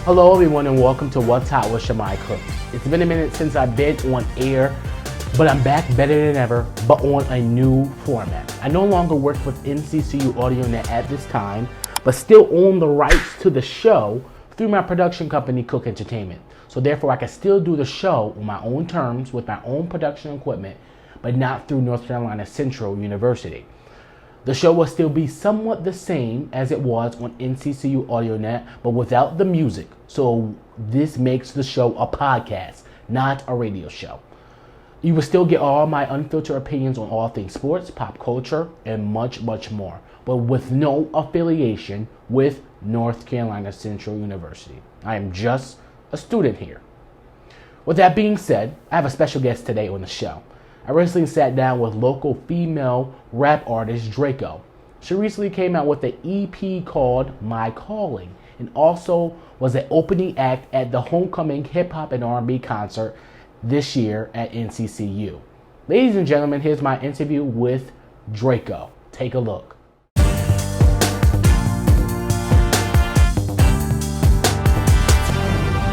Hello everyone and welcome to What's Hot with Shimei. It's been a minute since I've been on air, but I'm back better than ever, but on a new format. I no longer work with NCCU AudioNet at this time, but still own the rights to the show through my production company, Cook Entertainment. So therefore I can still do the show on my own terms with my own production equipment, but not through North Carolina Central University. The show will still be somewhat the same as it was on NCCU AudioNet, but without the music. So this makes the show a podcast, not a radio show. You will still get all my unfiltered opinions on all things sports, pop culture, and much, much more, but with no affiliation with North Carolina Central University. I am just a student here. With that being said, I have a special guest today on the show. I recently sat down with local female rap artist Dreco. She recently came out with an EP called My Calling and also was an opening act at the Homecoming Hip Hop and R&B concert this year at NCCU. Ladies and gentlemen, here's my interview with Dreco. Take a look.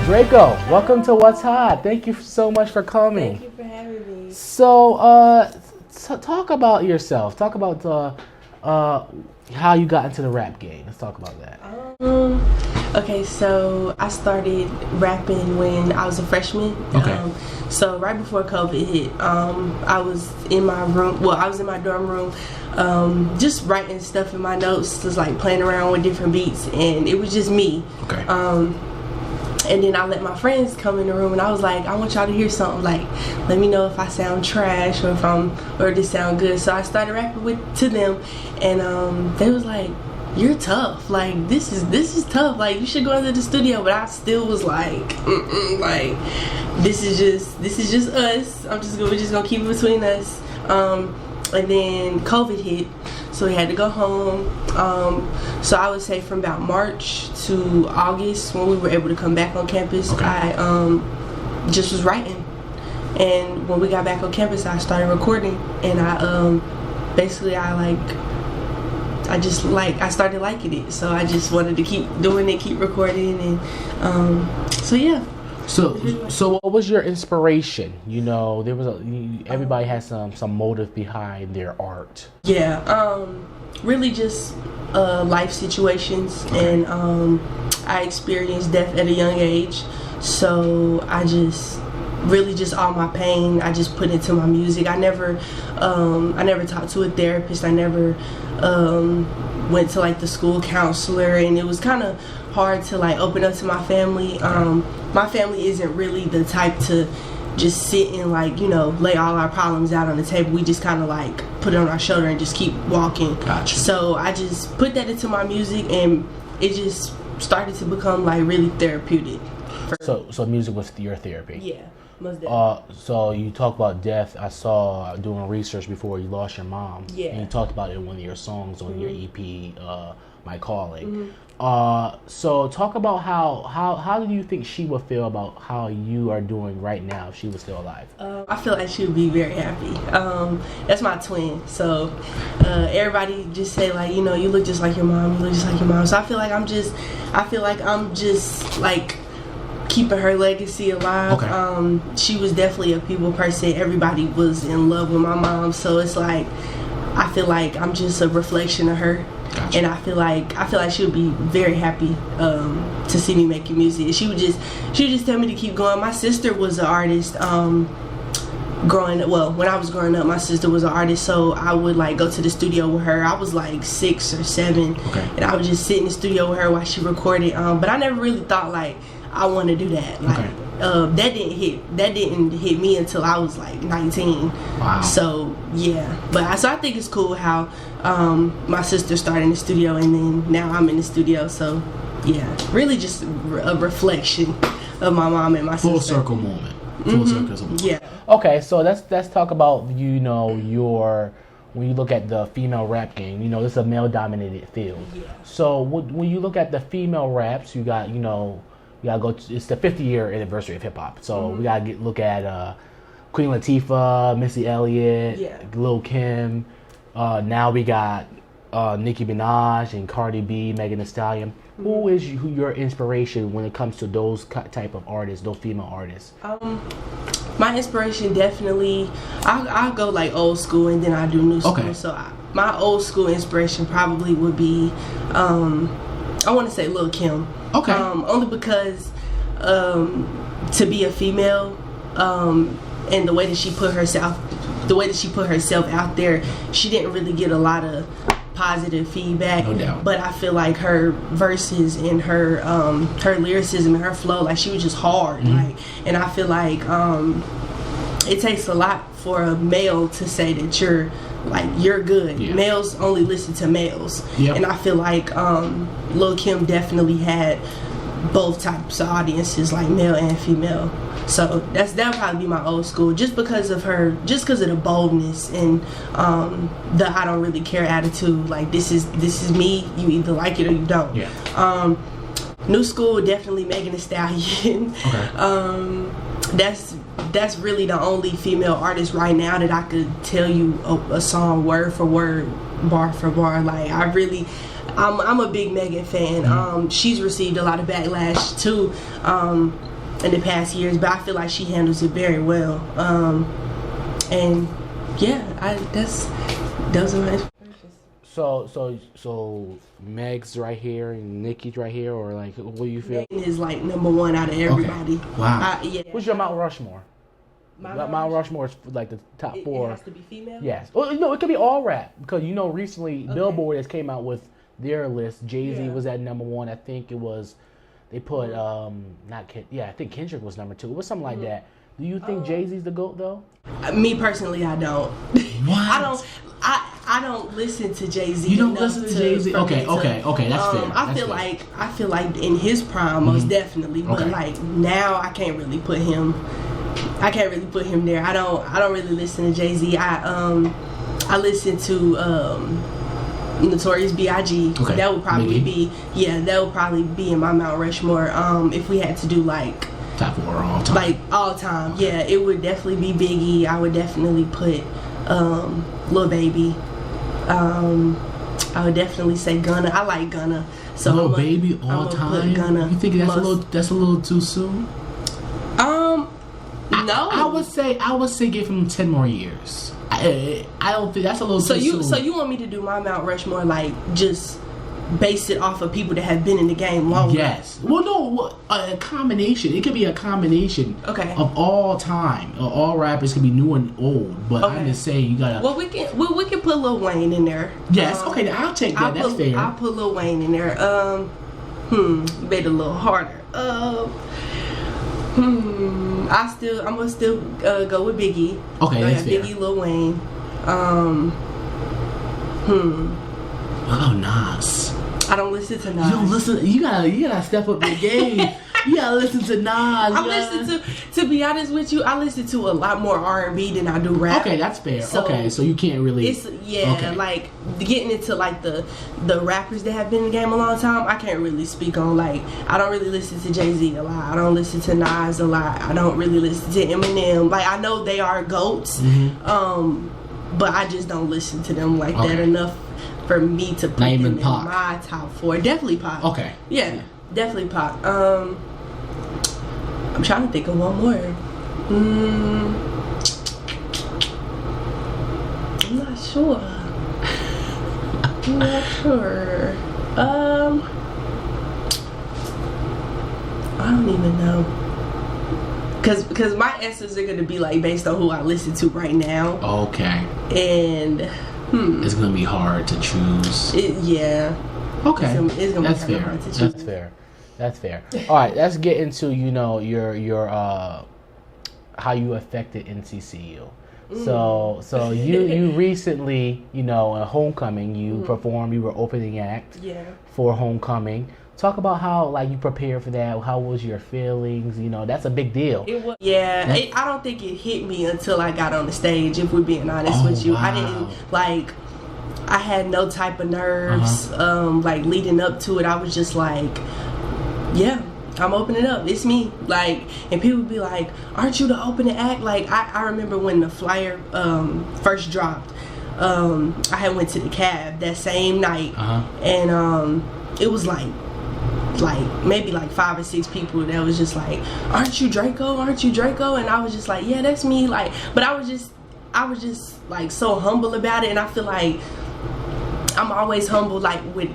Draco, welcome to What's Hot. Thank you so much for coming. Thank you for having me. So, talk about yourself. Talk about how you got into the rap game. Let's talk about that. Okay, so I started rapping when I was a freshman. Okay. So right before COVID hit, I was in my room. Well, I was in my dorm room, just writing stuff in my notes, just like playing around with different beats, and it was just me. Okay. And then I let my friends come in the room, and I was like, I want y'all to hear something. Like, let me know if I sound trash or if this sound good. So I started rapping to them, and they was like, "You're tough. Like, this is tough. Like, you should go into the studio." But I still was like, like, this is just us. We're just gonna keep it between us. And then COVID hit, so we had to go home. So I would say from about March to August, when we were able to come back on campus, okay. I just was writing. And when we got back on campus, I started recording, and I started liking it. So I just wanted to keep doing it, keep recording, and so yeah. So what was your inspiration? You know, there was everybody has some motive behind their art. Yeah, really just life situations, okay. And I experienced death at a young age, so I just really just all my pain I just put into my music. I never talked to a therapist. I never went to like the school counselor, and it was kind of hard to like open up to my family. My family isn't really the type to just sit and like, you know, lay all our problems out on the table. We just kind of like put it on our shoulder and just keep walking. Gotcha. So I just put that into my music, and it just started to become like really therapeutic. So music was your therapy. Yeah, most definitely. So you talk about death. I saw doing research before you lost your mom. Yeah. And you talked about it in one of your songs on your EP, My Calling. Mm-hmm. So talk about how do you think she would feel about how you are doing right now if she was still alive? I feel like she would be very happy. That's my twin, so everybody just say like, you know, you look just like your mom. You look just like your mom. So I feel like I'm just like keeping her legacy alive. Okay. She was definitely a people person. Everybody was in love with my mom, so it's like I feel like I'm just a reflection of her. Gotcha. And I feel like she would be very happy to see me making music. She would just tell me to keep going. My sister was an artist. When I was growing up, my sister was an artist, so I would like go to the studio with her. I was like 6 or 7, okay. And I would just sit in the studio with her while she recorded. But I never really thought like I want to do that. Like, okay. That didn't hit me until I was like 19. Wow. So yeah, so I think it's cool how my sister started in the studio, and then now I'm in the studio. So yeah, really just a reflection of my mom and my sister. Full circle moment. Full circle moment. Yeah. Okay, so let's talk about, you know, when you look at the female rap game, you know, this is a male-dominated field. Yeah. So when you look at the female raps, you got, you know, we gotta go. It's the 50-year anniversary of hip hop, so we gotta look at Queen Latifah, Missy Elliott, Yeah. Lil Kim. Now we got Nicki Minaj and Cardi B, Megan Thee Stallion. Who is your inspiration when it comes to those type of artists, those female artists? My inspiration definitely, I'll go like old school and then I do new school. Okay. So my old school inspiration probably would be, I want to say Lil' Kim. Okay. Only because to be a female, and the way that she put herself out there, she didn't really get a lot of positive feedback. No doubt. But I feel like her verses and her lyricism and her flow, like she was just hard. Like, and I feel like it takes a lot for a male to say that you're good. Yeah. Males only listen to males. Yep. And I feel like Lil' Kim definitely had both types of audiences, like male and female. So that'll probably be my old school, just because of the boldness and the I don't really care attitude. Like this is me. You either like it or you don't. Yeah. New school, definitely Megan Thee Stallion. Okay. That's really the only female artist right now that I could tell you a song word for word, bar for bar. Like I'm a big Megan fan. She's received a lot of backlash too in the past years, but I feel like she handles it very well. And yeah, those are my inspirations. So Meg's right here and Nicki's right here, or like, what do you feel? Megan is like number one out of everybody. Okay. Wow. Yeah. Who's your Mount Rushmore? Mount Rushmore is like the top four. It has to be female? Yes. Well, no, it could be all rap, because recently Billboard has came out with their list. Jay-Z was at number one. I think it was, they put I think Kendrick was number two. It was something like that. Do you think Jay-Z's the GOAT though? Me personally, I don't. What? I don't listen to Jay-Z. You don't listen to Jay-Z? Okay, that's fair. I feel like in his prime, most definitely, but like now I can't really put him there. I don't really listen to Jay-Z. I listen to Notorious B.I.G. Okay. That would probably Biggie. that would probably be in my Mount Rushmore. If we had to do like top four all time. Like all time. Okay. Yeah, it would definitely be Biggie. I would definitely put Lil Baby. I would definitely say Gunna. I like Gunna. So Lil Baby all time. You think that's a little too soon? No. I would say give him 10 more years. I don't think that's a little too soon. So you want me to do my Mount Rushmore like just base it off of people that have been in the game longer? Yes. Well, no, a combination. It could be a combination of all time. All rappers can be new and old, but I'm just saying you gotta. Well, we can put Lil Wayne in there. Yes. Okay, I'll take that. That's fair. I'll put Lil Wayne in there. Made it a little harder. I'm gonna still go with Biggie. Okay, that's fair. Biggie, Lil Wayne. Oh, Nas. I don't listen to Nas. You don't listen. You gotta step up your game. You gotta listen to Nas. To be honest with you, I listen to a lot more R&B than I do rap. Okay, that's fair. So you can't really. Like getting into like the rappers that have been in the game a long time. I can't really speak on like. I don't really listen to Jay-Z a lot. I don't listen to Nas a lot. I don't really listen to Eminem. Like I know they are GOATs, but I just don't listen to them like that enough for me to put them in my top four. Definitely Pac. Okay. Yeah, definitely Pac. I'm trying to think of one more. I'm not sure. I don't even know. Cause my answers are gonna be like based on who I listen to right now. Okay. And it's gonna be hard to choose. Yeah. Okay. It's gonna That's be fair. hard to choose. That's fair. All right, let's get into your how you affected NCCU. So you recently, in Homecoming, you performed. You were opening act for Homecoming. Talk about how you prepared for that. How was your feelings? That's a big deal. It was, I don't think it hit me until I got on the stage. If we're being honest with you, wow. I didn't I had no type of nerves. Leading up to it, I was just like, yeah, I'm opening up. It's me. And people would be like, aren't you the opening act? I remember when the flyer first dropped. I had went to the cab that same night, and it was like maybe like 5 or 6 people that was just like, aren't you Dreco, aren't you Dreco? And I was just like, yeah, that's me. Like, but I was just like so humble about it, and I feel like I'm always humble, like with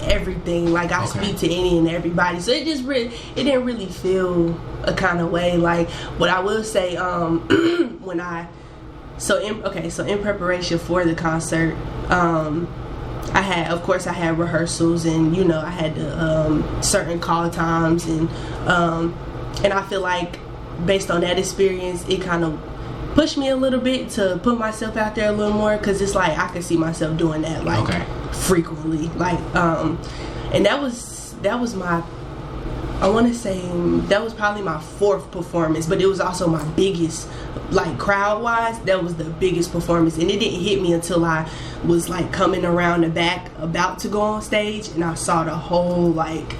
everything. Like I speak to any and everybody, so it didn't really feel a kind of way. Like, what I will say, when in preparation for the concert, I had rehearsals, and I had certain call times, and I feel like based on that experience, it kind of pushed me a little bit to put myself out there a little more, because it's like I could see myself doing that frequently, like and that was my, I want to say that was probably my 4th performance, but it was also my biggest, like crowd wise, that was the biggest performance, and it didn't hit me until I was like coming around the back about to go on stage, and I saw the whole crowd,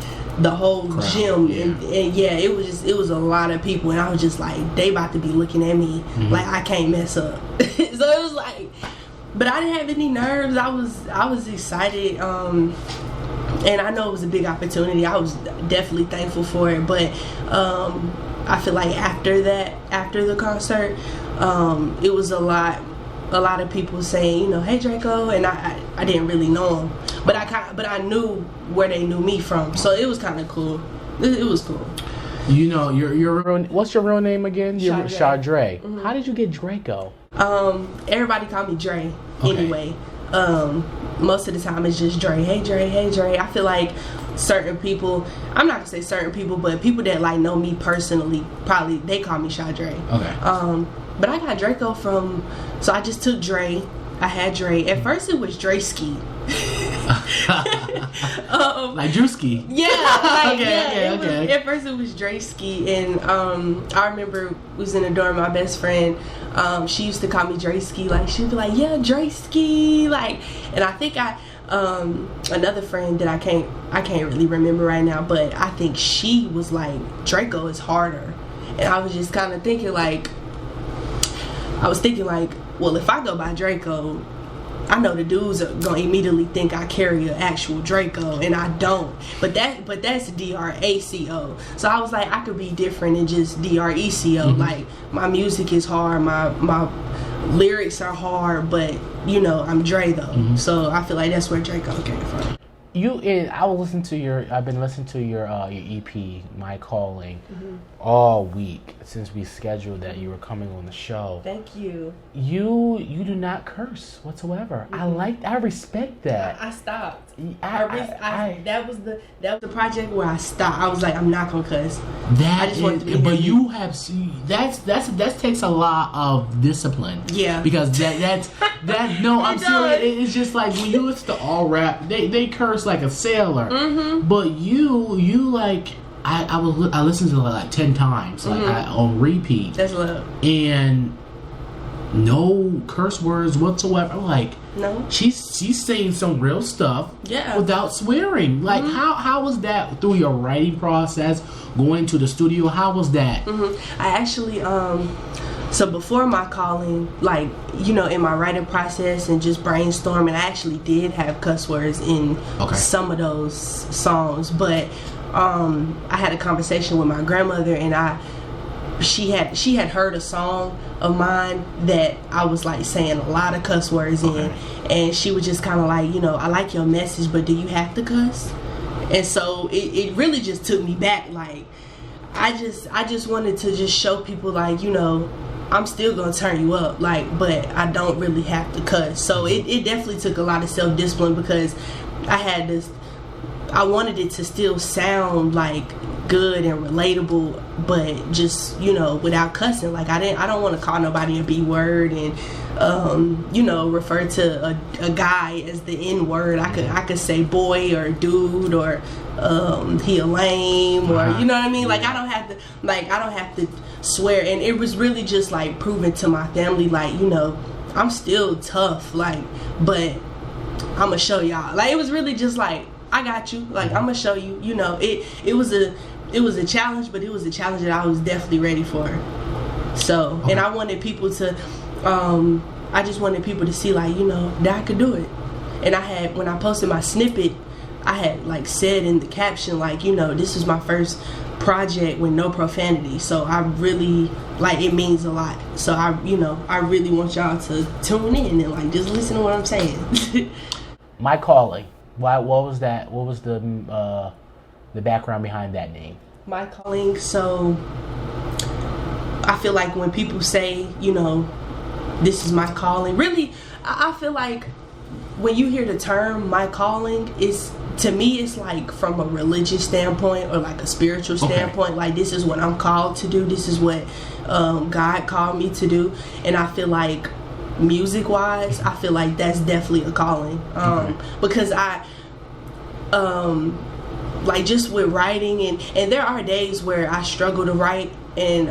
gym, and yeah, it was a lot of people, and I was just like, they about to be looking at me like I can't mess up. So it was like, but I didn't have any nerves. I was excited, and I know it was a big opportunity. I was definitely thankful for it, but I feel like after the concert, it was a lot of people saying, hey Dreco, and I didn't really know them, but I knew where they knew me from, so it was kind of cool. It was cool. What's your real name again? Shadre. Mm-hmm. How did you get Dreco? Everybody call me Dre anyway. Most of the time it's just Dre. Hey Dre, hey Dre. I feel like certain people, I'm not gonna say certain people, but people that like know me personally, probably they call me Shadre. Okay. But I got Dreco so I just took Dre. I had Dre. At first it was Dreski. Like Drewski. Yeah. Okay. At first it was Dreski, and I remember was in the dorm. My best friend, she used to call me Dreski. Like she'd be like, yeah, Dreski. Like, and I think another friend that I can't really remember right now, but I think she was like, Dreco is harder, and I was just kind of thinking like, well, if I go by Dreco, I know the dudes are gonna immediately think I carry an actual Dreco, and I don't. But that's Draco. So I was like, I could be different than just Dreco. Mm-hmm. Like, my music is hard, my lyrics are hard, but I'm Dre though. Mm-hmm. So I feel like that's where Dreco came from. I've been listening to your EP, My Calling, all week since we scheduled that you were coming on the show. Thank you. You do not curse whatsoever. Mm-hmm. I respect that. I stopped. That was the project where I stopped. I was like, I'm not gonna cuss. That takes a lot of discipline. Yeah. Because that's no, I'm serious. It's just like when you listen to all rap, they curse like a sailor. Mm-hmm. But you like, I listened to it like 10 times, like on repeat. That's love. And no curse words whatsoever. Like, no, she's saying some real stuff, without swearing. Like, how was that through your writing process, going to the studio? How was that? I actually so before My Calling, like, in my writing process and just brainstorming, I actually did have cuss words in some of those songs, but I had a conversation with my grandmother, and she had heard a song of mine that I was like saying a lot of cuss words in, and she was just kind of like, I like your message, but do you have to cuss? And so it really just took me back. Like, I just wanted to just show people, like, I'm still gonna turn you up, like, but I don't really have to cuss. So it definitely took a lot of self-discipline, because I wanted it to still sound like good and relatable, but just without cussing. Like, I don't want to call nobody a B word and refer to a guy as the N word. I could say boy or dude or he a lame, or you know what I mean. Like, I don't have to swear. And it was really just like proving to my family, like, I'm still tough, like, but I'm gonna show y'all. Like, it was really just like, I got you. Like, I'm gonna show you. It was a challenge, but it was a challenge that I was definitely ready for. So, and I wanted people to I just wanted people to see, like, you know, that I could do it. And when I posted my snippet, I had like said in the caption, like, you know, this is my first project with no profanity, so I really, like, it means a lot. So I really want y'all to tune in and like just listen to what I'm saying. My Calling. What was that? What was the background behind that name? My Calling. So I feel like when people say, you know, this is my calling, really, I feel like when you hear the term my calling, to me it's like from a religious standpoint or like a spiritual standpoint. Like, this is what I'm called to do, this is what God called me to do. And I feel like music wise, I feel like that's definitely a calling, because I like, just with writing, and there are days where I struggle to write, and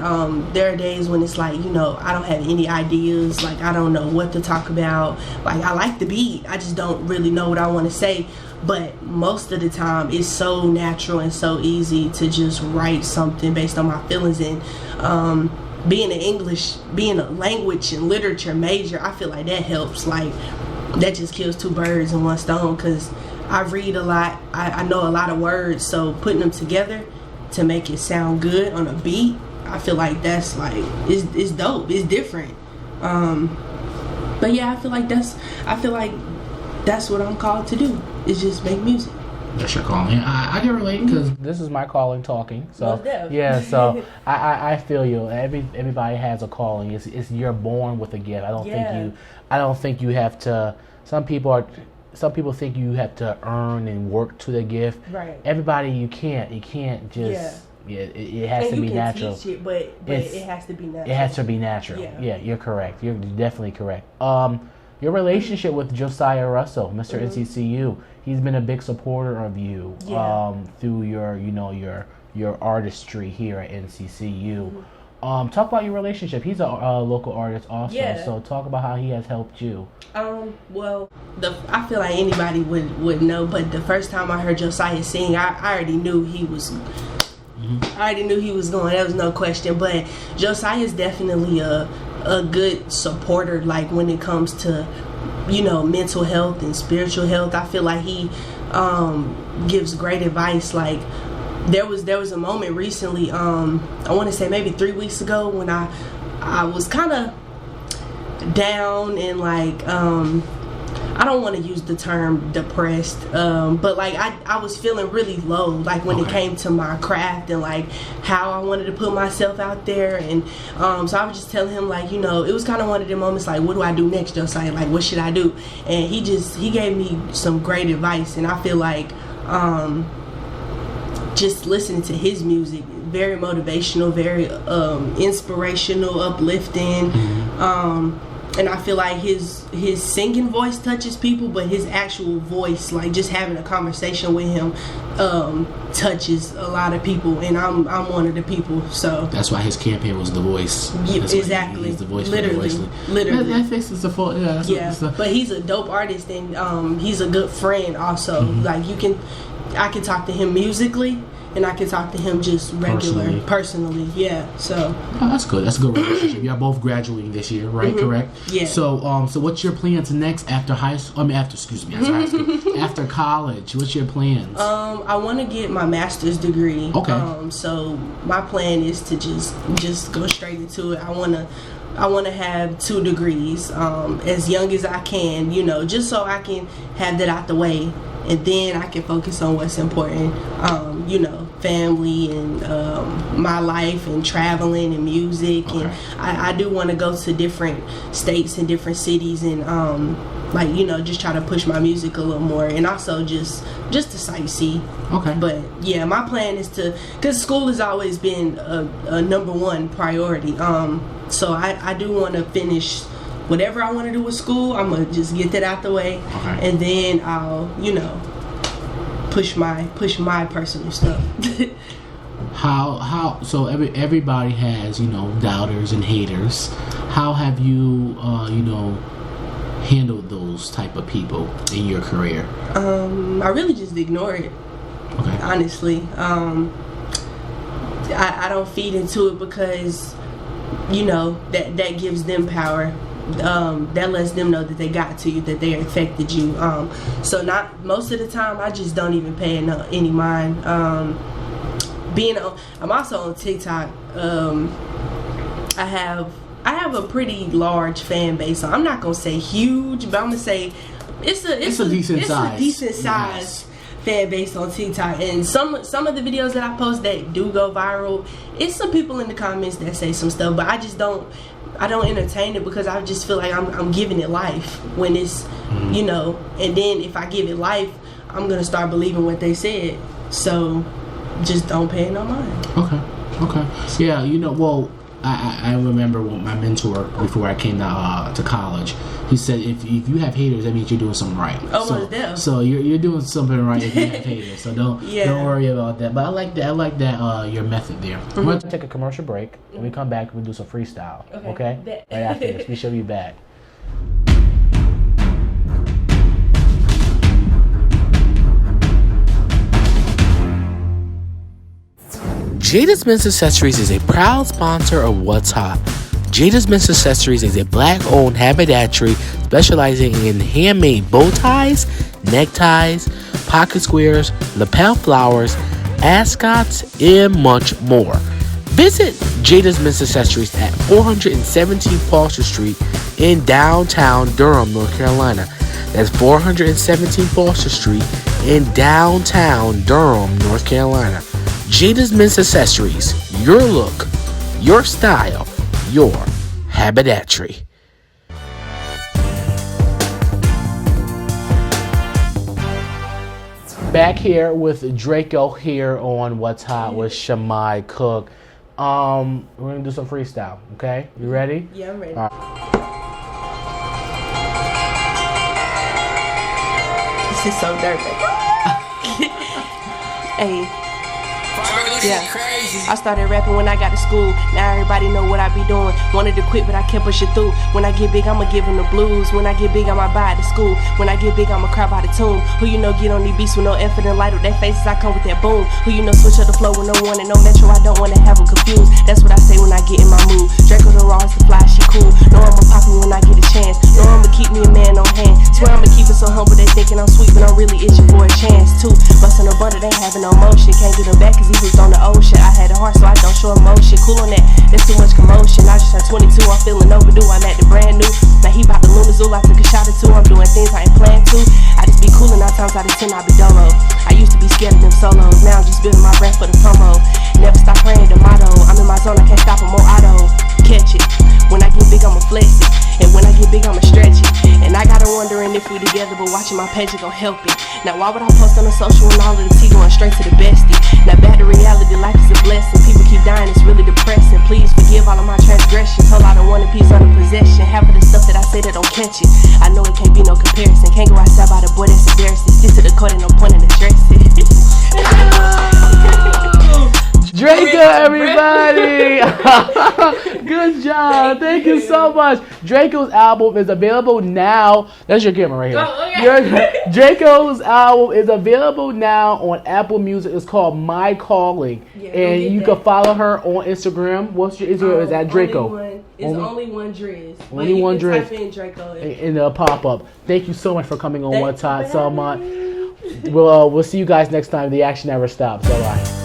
there are days when it's like, you know, I don't have any ideas, like I don't know what to talk about. Like, I like the beat, I just don't really know what I want to say. But most of the time it's so natural and so easy to just write something based on my feelings. And being a language and literature major, I feel like that helps. Like, that just kills two birds in one stone, because I read a lot, I know a lot of words, so putting them together to make it sound good on a beat, I feel like that's like, it's dope, it's different. But yeah, I feel like that's what I'm called to do, is just make music. That's your calling. I can relate, because this is my calling talking. So yeah, so I feel you. Everybody has a calling. It's you're born with a gift. I don't think you have to. Some people think you have to earn and work to the gift. Right. Everybody, you can't just. Yeah, it has to be natural. Teach it, but it has to be natural. It has to be natural. Yeah, you're correct. You're definitely correct. Your relationship with Josiah Russell, Mr. NCCU, he's been a big supporter of you through your artistry here at NCCU. Talk about your relationship. He's a local artist also, so talk about how he has helped you. Well, I feel like anybody would know, but the first time I heard Josiah sing, I already knew he was. I already knew he was going. There was no question. But Josiah is definitely a good supporter. Like, when it comes to, you know, mental health and spiritual health, I feel like he gives great advice. Like, there was a moment recently, I want to say maybe 3 weeks ago, when I was kind of down and like, I don't want to use the term depressed, but like I was feeling really low, like when it came to my craft and like how I wanted to put myself out there. And so I was just telling him, like, you know, it was kind of one of the moments like, what do I do next, Josiah? Like, what should I do? And he gave me some great advice. And I feel like just listening to his music, very motivational, very inspirational, uplifting. And I feel like his singing voice touches people, but his actual voice, like just having a conversation with him, touches a lot of people, and I'm one of the people. So that's why his campaign was The Voice. Exactly. He's the voice. Literally. That fixes the full. But he's a dope artist, and he's a good friend also. Like, I can talk to him musically, and I can talk to him just regular, personally. Yeah. So. Oh, that's good. That's a good relationship. Y'all both graduating this year, right? Correct. Yeah. So, what's your plans next after high school? After high school. After college, what's your plans? I want to get my master's degree. Okay. So my plan is to just go straight into it. I want to have 2 degrees, as young as I can, you know, just so I can have that out the way. And then I can focus on what's important, you know, family and my life and traveling and music. And I do want to go to different states and different cities and, like, you know, just try to push my music a little more. And also just to sightsee. Okay. But, yeah, my plan is because school has always been a number 1 priority. So I do want to finish whatever I want to do with school. I'm gonna just get that out the way, and then I'll, you know, push my personal stuff. How so everybody has, you know, doubters and haters. How have you you know, handled those type of people in your career? I really just ignore it. Honestly, I don't feed into it, because, you know, that gives them power. that lets them know that they got to you, that they affected you. So not most of the time, I just don't even pay any mind. I'm also on TikTok. I have a pretty large fan base. So I'm not gonna say huge, but I'm gonna say it's a decent size fan base on TikTok. And some of the videos that I post that do go viral, it's some people in the comments that say some stuff, but I don't entertain it because I just feel like I'm giving it life when it's and then if I give it life, I'm gonna start believing what they said. So just don't pay no mind. Okay. Yeah, well, I remember my mentor before I came to college. He said, if you have haters, that means you're doing something right. So you're doing something right if you have haters. So don't worry about that. But I like that. Your method there. We're going to take a commercial break. When we come back, we'll do some freestyle. Okay? Right after this, we shall be back. Jada's Men's Accessories is a proud sponsor of What's Hot. Jada's Men's Accessories is a black-owned haberdashery specializing in handmade bow ties, neckties, pocket squares, lapel flowers, ascots, and much more. Visit Jada's Men's Accessories at 417 Foster Street in downtown Durham, North Carolina. That's 417 Foster Street in downtown Durham, North Carolina. Jada's Men's Accessories, your look, your style, your haberdashery. Back here with Dreco here on What's Hot with Shimei Cook. We're gonna do some freestyle, okay? You ready? Yeah, I'm ready. All right. This is so dirty. Hey. Yeah, I started rapping when I got to school. Now everybody know what I be doing. Wanted to quit, but I kept pushing through. When I get big, I'ma give them the blues. When I get big, I'ma buy it to school. When I get big, I'ma cry by the tune. Who you know get on these beats with no effort and light up their faces? I come with that boom. Who you know switch up the flow with no one and no metro? I don't wanna have them confused. That's what I say when I get in my mood. Dreco the raw is the fly, shit cool. Know I'ma pop me when I get a chance. Know I'ma keep me a man on hand. Swear I'ma keep it so humble they thinking I'm sweet, but I'm really itching for a chance too. Bustin' a butter, they having no motion. Can't get them back cause he was on the ocean. I had a heart so I don't show emotion. Cool on that, there's too much commotion. I just turned 22, I'm feeling overdue. I'm acting brand new. Now he bout the Luna Zoo, I took a shot or two. I'm doing things I ain't planned to. I just be coolin' 9 times out of 10 I be dolo. I used to be scared of them solos. Now I'm just building my breath for the promo. Never stop praying the motto. I'm in my zone, I can't stop, I'm on auto. Catch it. When I get big, I'ma flex it. And when I get big, I'ma stretch it. And I got her wondering if we together, but watching my page, it gon' help it. Now why would I post on the social when all of the tea going straight to the bestie? Now back to reality, life is a blessing. People keep dying, it's really depressing. Please forgive all of my transgressions. Whole lot of wanting peace under possession. Half of the stuff that I say that don't catch it. I know it can't be no comparison. Can't go outside by the boy, that's embarrassing. Stick to the code and no point in the dress it. Dreco, everybody! Good job. Thank you so much. Dreco's album is available now. That's your camera right here. Oh, okay. Dreco's album is available now on Apple Music. It's called My Calling. Yeah, and you can follow her on Instagram. What's your Instagram? Is that Dreco? Only one Driz. Only one Driz. Type in Dreco. And it'll pop up. Thank you so much for coming on What's Hot so much. We'll see you guys next time. The action never stops. Bye-bye.